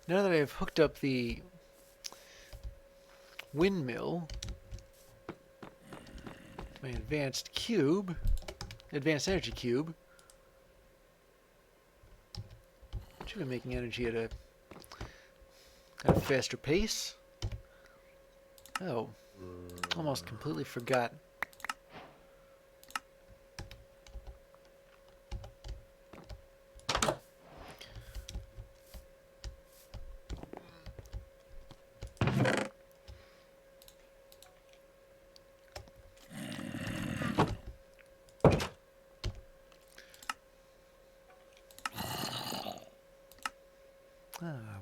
Now that I've hooked up the windmill, my advanced energy cube, should be making energy at a kind of faster pace. Oh, almost completely forgot.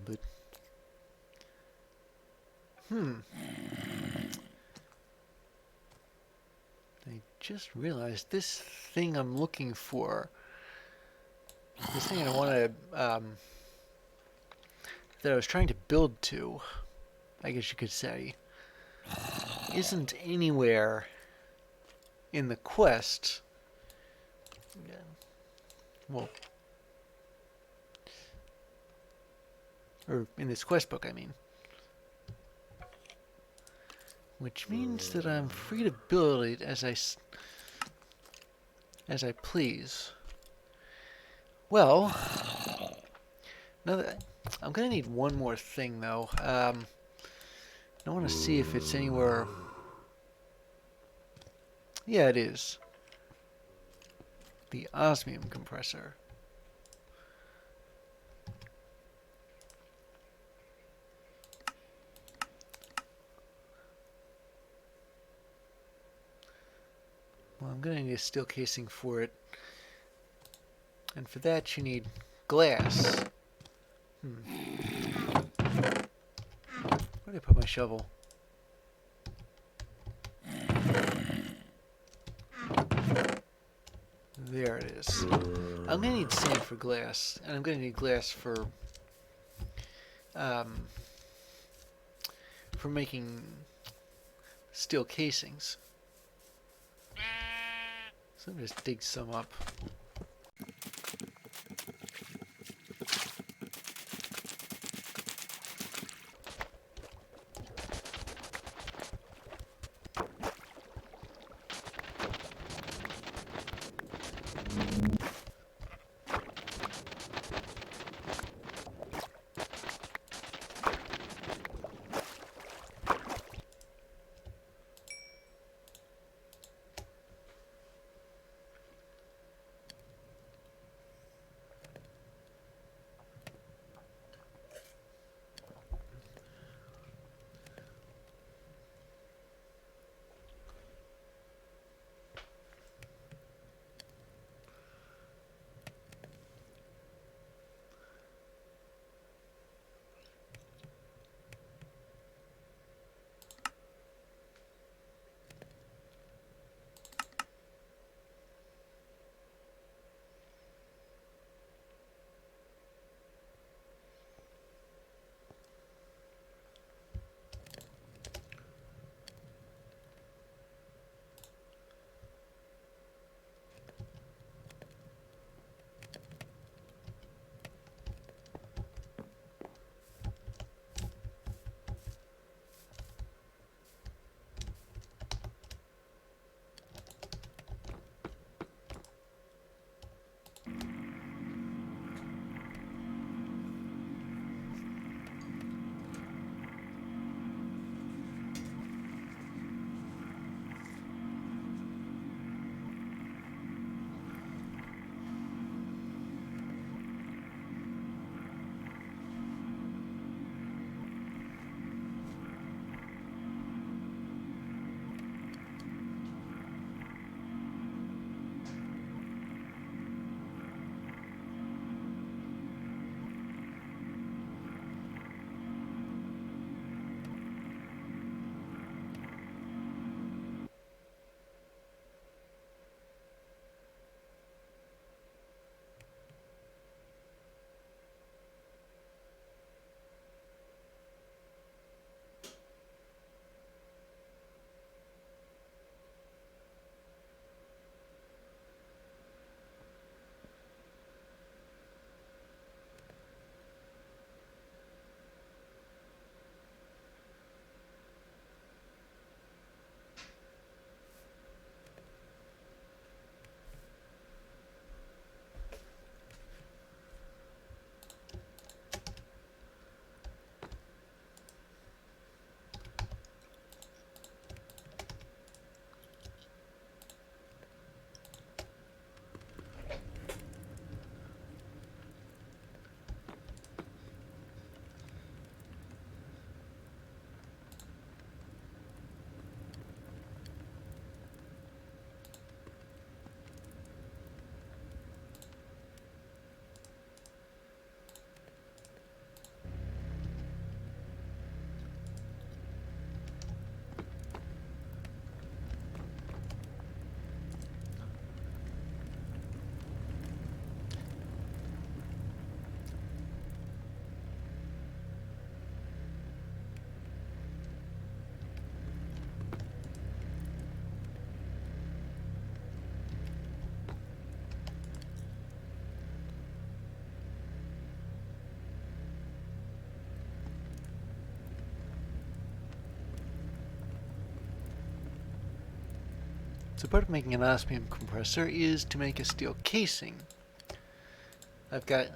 But I just realized this thing I'm looking for, this thing I want to, that I was trying to build to, I guess you could say, isn't anywhere in the quest. Well, or in this quest book, I mean. Which means that I'm free to build it as I please. Well, now that I'm gonna need one more thing though. I want to see if it's anywhere. Yeah, it is. The osmium compressor. Well, I'm gonna need a steel casing for it. And for that you need glass. Where did I put my shovel? There it is. I'm gonna need sand for glass, and I'm gonna need glass for making steel casings. So let me just dig some up. So part of making an osmium compressor is to make a steel casing. I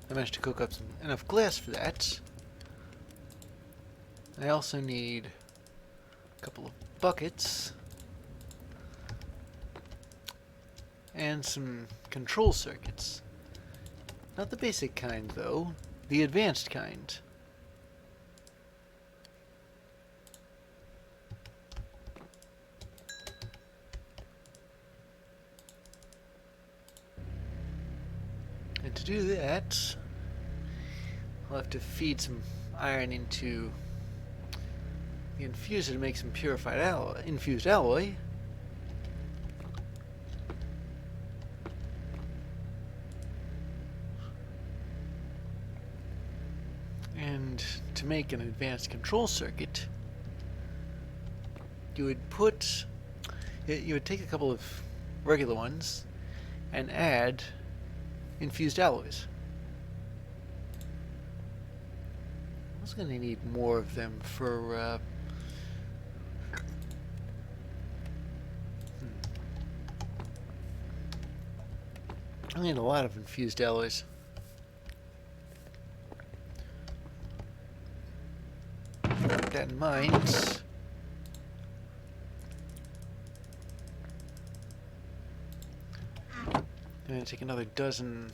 managed to cook up enough glass for that. I also need a couple of buckets and some control circuits. Not the basic kind, though. The advanced kind. And to do that, I'll have to feed some iron into the infuser to make some purified infused alloy. And to make an advanced control circuit, you would take a couple of regular ones and add infused alloys. I was going to need more of them for I need a lot of infused alloys. Keep that in mind. I'm going to take another dozen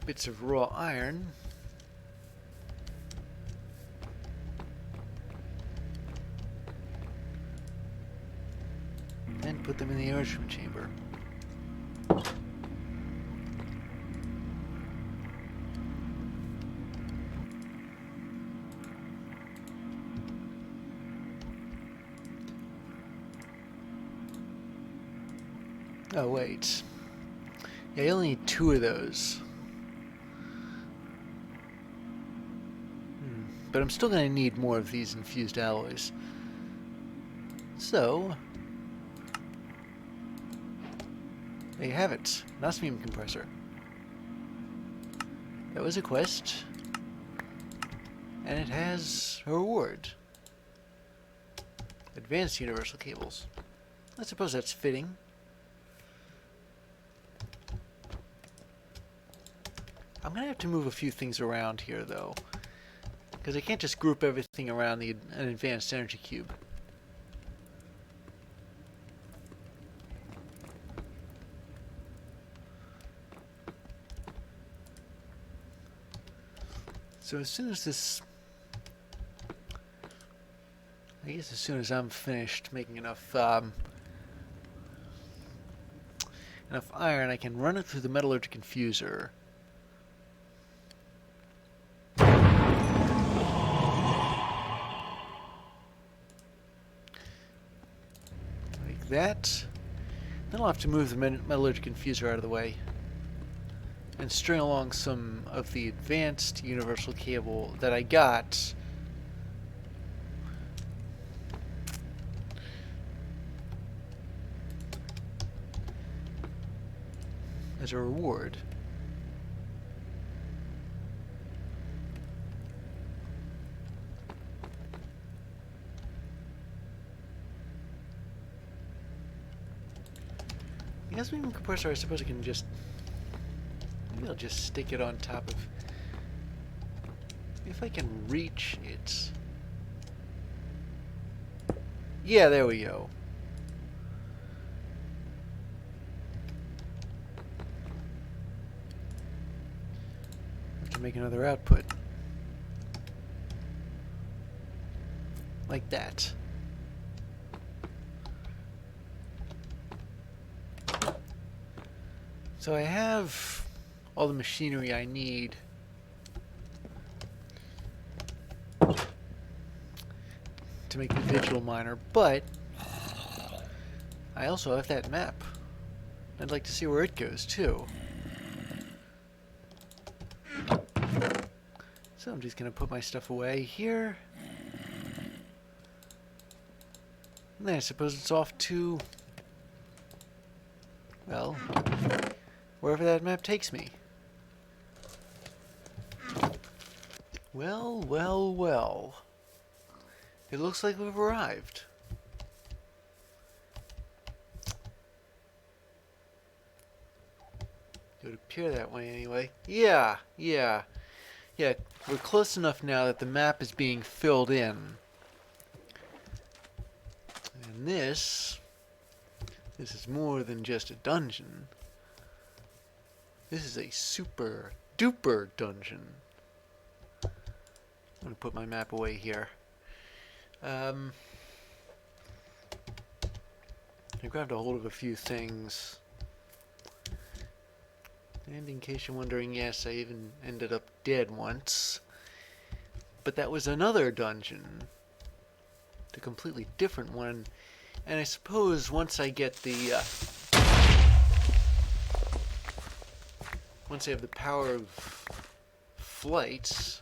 bits of raw iron. And put them in the enrichment chamber. Oh, wait. Yeah, you only need 2 of those. But I'm still going to need more of these infused alloys. So, there you have it. An osmium compressor. That was a quest. And it has a reward. Advanced universal cables. I suppose that's fitting. I'm going to have to move a few things around here, though. Because I can't just group everything around an advanced energy cube. So as soon as this... I guess as soon as I'm finished making enough iron, I can run it through the metallurgic infuser. That. Then I'll have to move the metallurgic infuser out of the way and string along some of the advanced universal cable that I got as a reward. The osmium compressor, I suppose I can just... Maybe I'll just stick it on top of... If I can reach it... Yeah, there we go. I can make another output. Like that. So I have all the machinery I need to make the digital miner, but I also have that map. I'd like to see where it goes too. So I'm just going to put my stuff away here. And then I suppose it's off to, well, wherever that map takes me. Well, well, well. It looks like we've arrived. It would appear that way anyway. Yeah. We're close enough now that the map is being filled in. And this is more than just a dungeon. This is a super duper dungeon. I'm gonna put my map away here. I grabbed a hold of a few things. And in case you're wondering, yes, I even ended up dead once. But that was another dungeon. A completely different one. And I suppose once I get the... once I have the power of flight,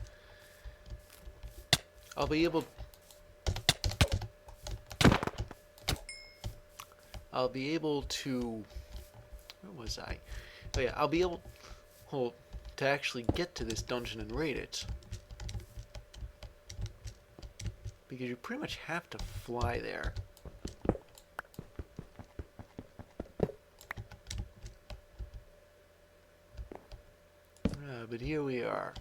I'll be able... to... Where was I? Oh yeah, I'll be able to actually get to this dungeon and raid it. Because you pretty much have to fly there. But here we are.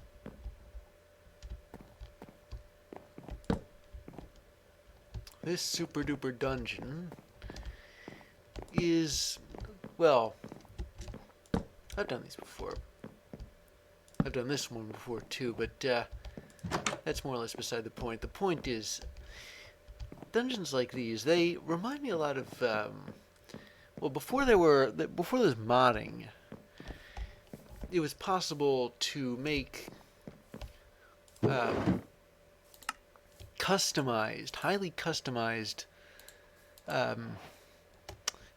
This super duper dungeon is, well, I've done these before. I've done this one before too, but that's more or less beside the point. The point is, dungeons like these, they remind me a lot of, well, before there was modding, it was possible to make customized, highly customized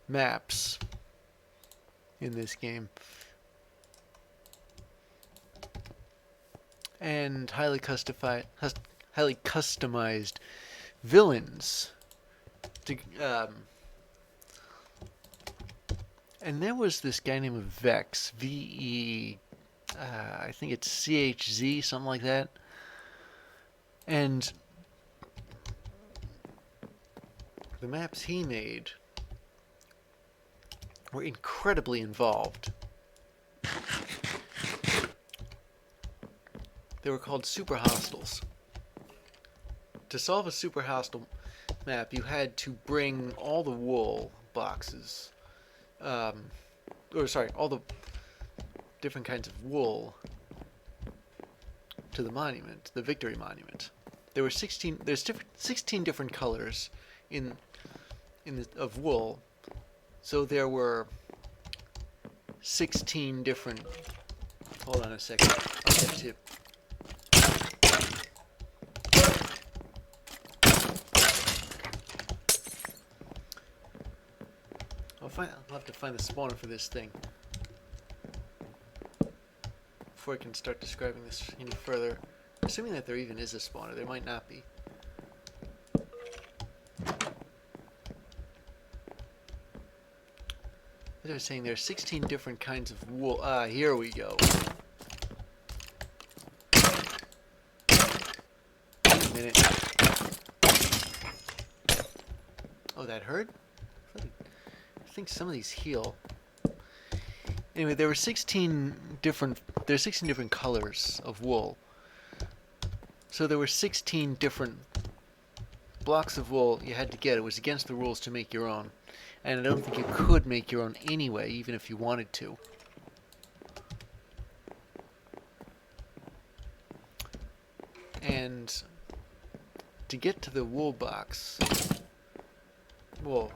maps in this game. And highly customized villains. And there was this guy named Vex, V-E, I think it's C-H-Z, something like that. And the maps he made were incredibly involved. They were called super hostiles. To solve a super hostile map, you had to bring all the wool boxes, all the different kinds of wool to the monument, the victory monument. There were 16 different colors of wool. So there were 16 different. Hold on a second. I'll get to. I'll have to find the spawner for this thing before I can start describing this any further. Assuming that there even is a spawner, there might not be. As I was saying, there are 16 different kinds of wool. Here we go. Wait a minute. Oh, that hurt? I think some of these heal. Anyway, there were 16 different colors of wool. So there were 16 different blocks of wool you had to get. It was against the rules to make your own. And I don't think you could make your own anyway, even if you wanted to. And to get to the wool box, well,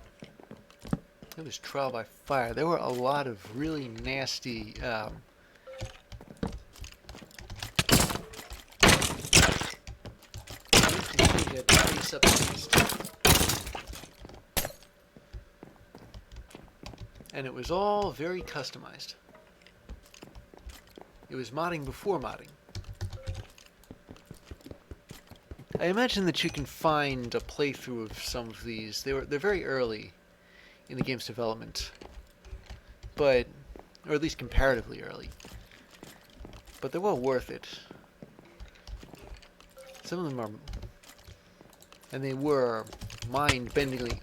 it was trial by fire. There were a lot of really nasty and it was all very customized. It was modding before modding. I imagine that you can find a playthrough of some of these. They're very early in the game's development, but, or at least comparatively early. But they're well worth it. Some of them are, and they were mind-bendingly.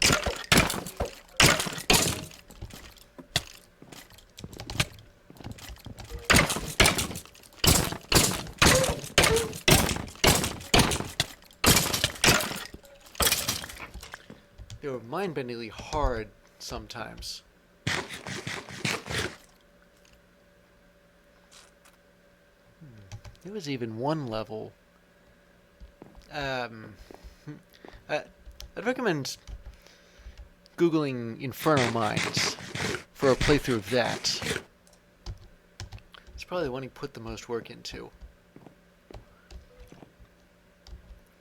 They were mind-bendingly hard sometimes. There was even one level. I'd recommend Googling Infernal Mines for a playthrough of that. It's probably the one he put the most work into.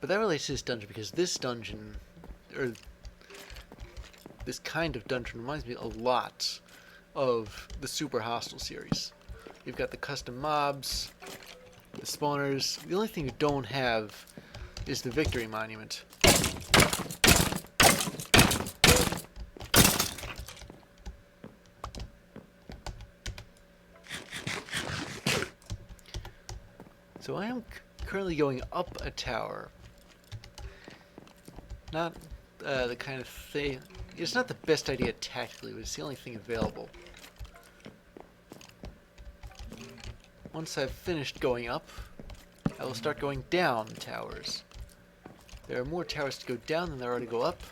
But that relates to this dungeon because this dungeon, or this kind of dungeon, reminds me a lot of the Super Hostile series. You've got the custom mobs, the spawners. The only thing you don't have is the Victory Monument. So I am currently going up a tower. Not the kind of thing... It's not the best idea tactically, but it's the only thing available. Once I've finished going up, I will start going down towers. There are more towers to go down than there are to go up.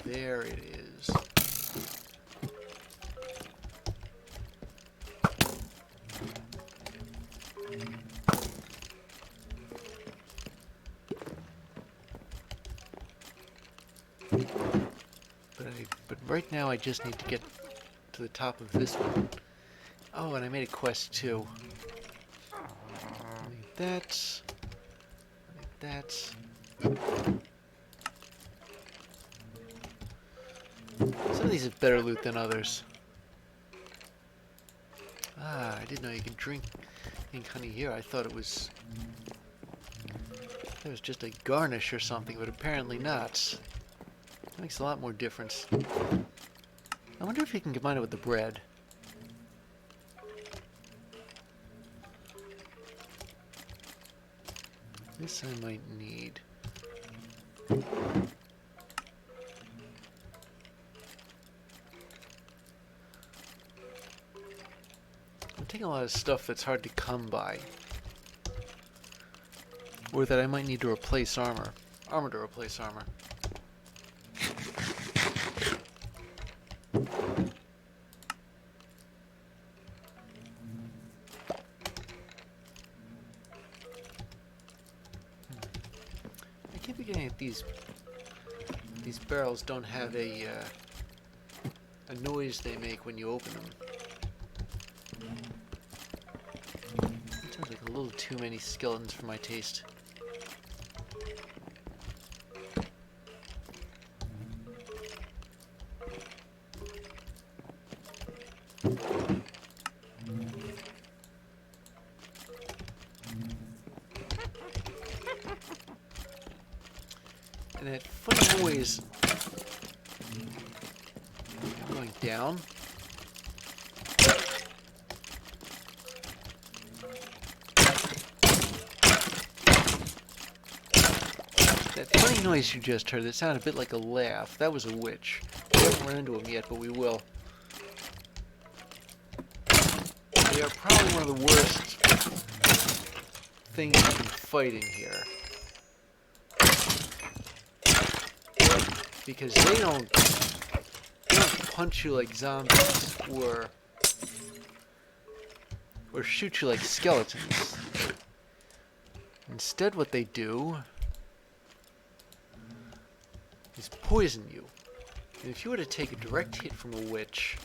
There it is. But right now I just need to get to the top of this one. Oh, and I made a quest too. I need that. I need that. Some of these have better loot than others. Ah, I didn't know you could drink ink honey here. I thought it was just a garnish or something, but apparently not. That makes a lot more difference. I wonder if you can combine it with the bread. This I might need. I'm taking a lot of stuff that's hard to come by. Or that I might need to replace armor. Armor to replace armor. I keep forgetting that these barrels don't have a noise they make when you open them. It sounds like a little too many skeletons for my taste. And that funny noise going down. That funny noise you just heard, that sounded a bit like a laugh. That was a witch. We haven't run into him yet, but we will. They are probably one of the worst things you can fight in here. Because they don't punch you like zombies or shoot you like skeletons. Instead, what they do is poison you. And if you were to take a direct hit from a witch,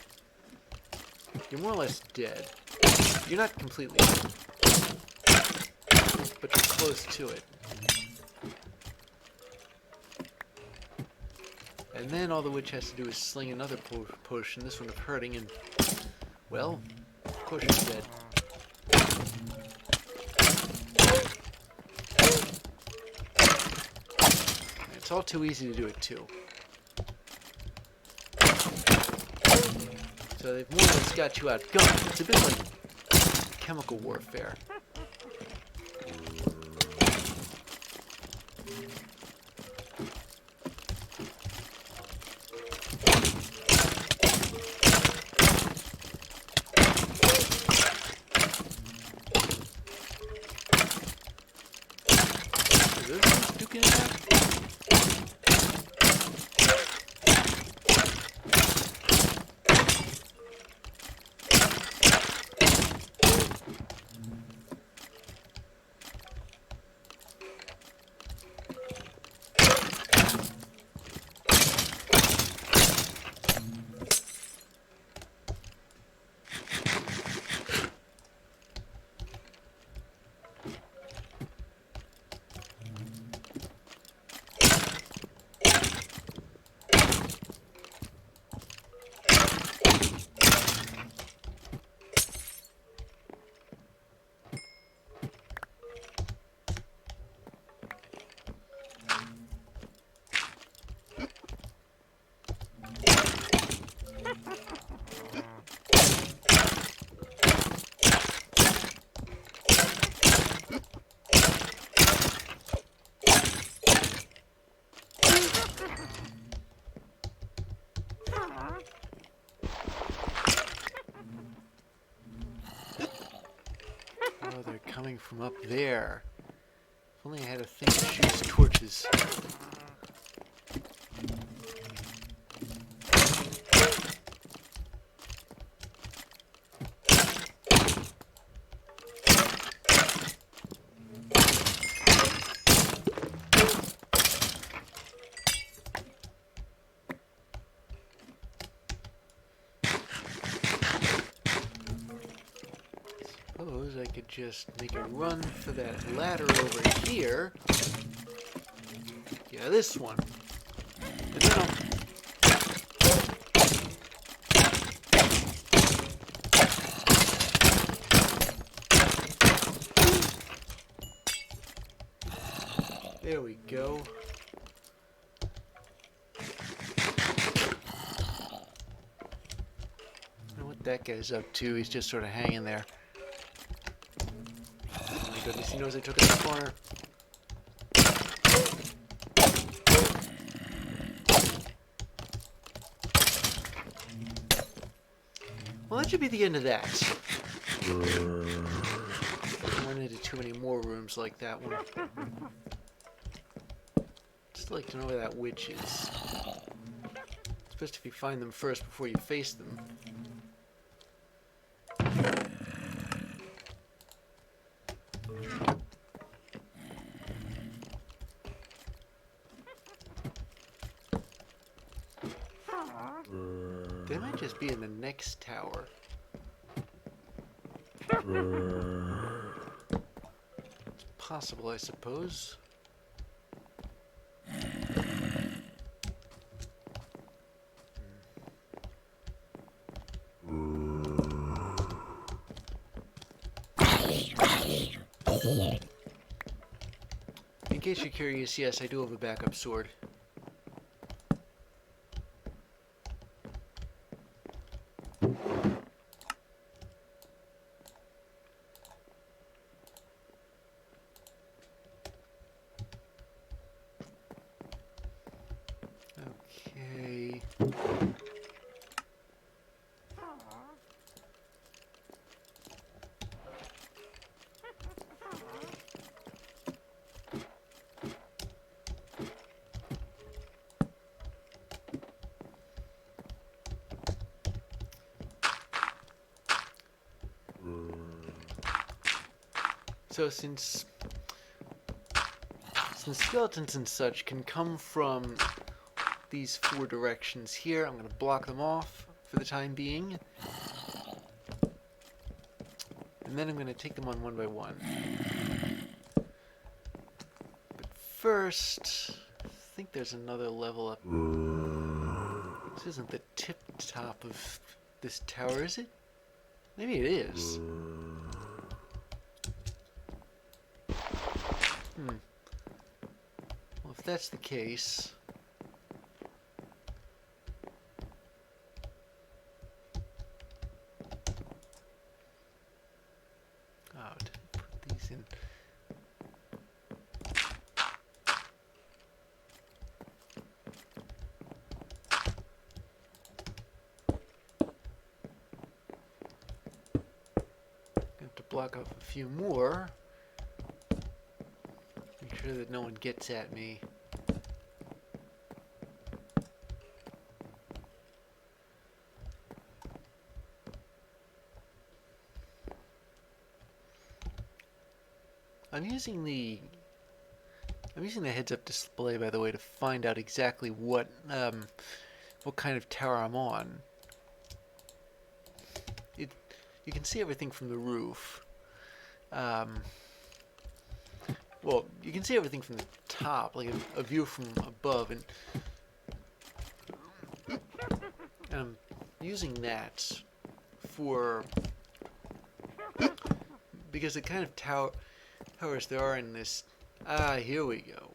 you're more or less dead. You're not completely dead, but you're close to it. And then all the witch has to do is sling another potion, this one of hurting, and, well, of course you're dead. It's all too easy to do it too. So they've more or less got you outgunned. It's a bit like chemical warfare. Are those duking it out? from up there. If only I had a thing that shoots torches. Suppose I could just make a run for that ladder over here. Yeah, this one. And then there we go. I don't know what that guy's up to. He's just sort of hanging there. Oh my goodness, he knows I took it in the corner. Well, that should be the end of that. I don't run into too many more rooms like that one. Just like to know where that witch is. Especially if you find them first before you face them. They might just be in the next tower. It's possible, I suppose. In case you're curious, yes, I do have a backup sword. Okay. So since skeletons and such can come from these four directions here, I'm going to block them off for the time being. And then I'm going to take them on one by one. But first, I think there's another level up. This isn't the tip top of this tower, is it? Maybe it is. Well, if that's the case... Oh, did I put these in? I have to block off a few more. Make sure that no one gets at me. I'm using the heads-up display, by the way, to find out exactly what kind of tower I'm on. You can see everything from the roof. Well, you can see everything from the top, like a view from above, and I'm using that because the kind of towers there are in this. Ah, here we go.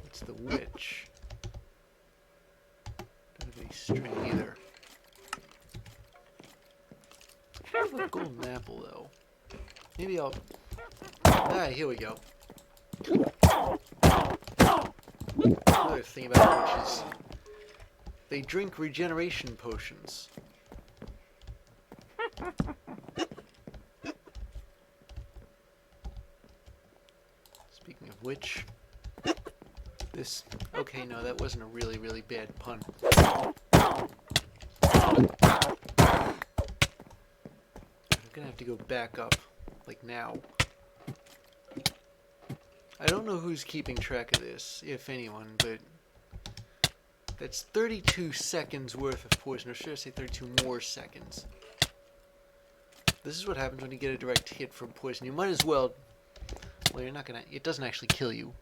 It's the witch. Don't have any string either. I have a golden apple though. Maybe I'll. Ah, here we go. Another thing about witches. They drink regeneration potions. Witch. This. Okay, no, that wasn't a really, really bad pun. I'm gonna have to go back up, like now. I don't know who's keeping track of this, if anyone, but that's 32 seconds worth of poison, or should I say 32 more seconds. This is what happens when you get a direct hit from poison. You might as well, well, you're not gonna, it doesn't actually kill you,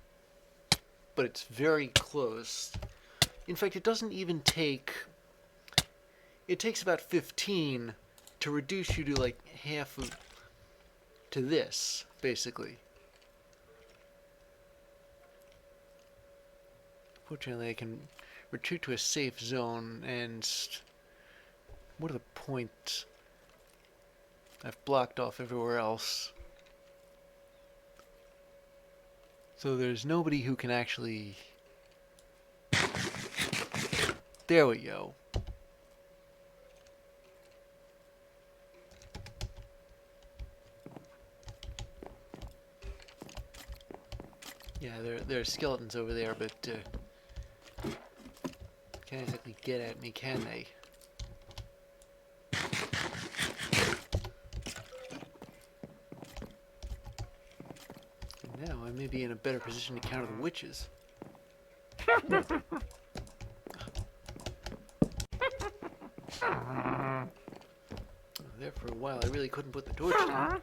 but it's very close. In fact, it doesn't even take, it takes about 15 to reduce you to like half of, to this, basically. Fortunately, I can retreat to a safe zone, and what are the points? I've blocked off everywhere else. So there's nobody who can actually... There we go. Yeah, there are skeletons over there, but can't exactly get at me, can they? And now I may be in a better position to counter the witches. There for a while, I really couldn't put the torch down.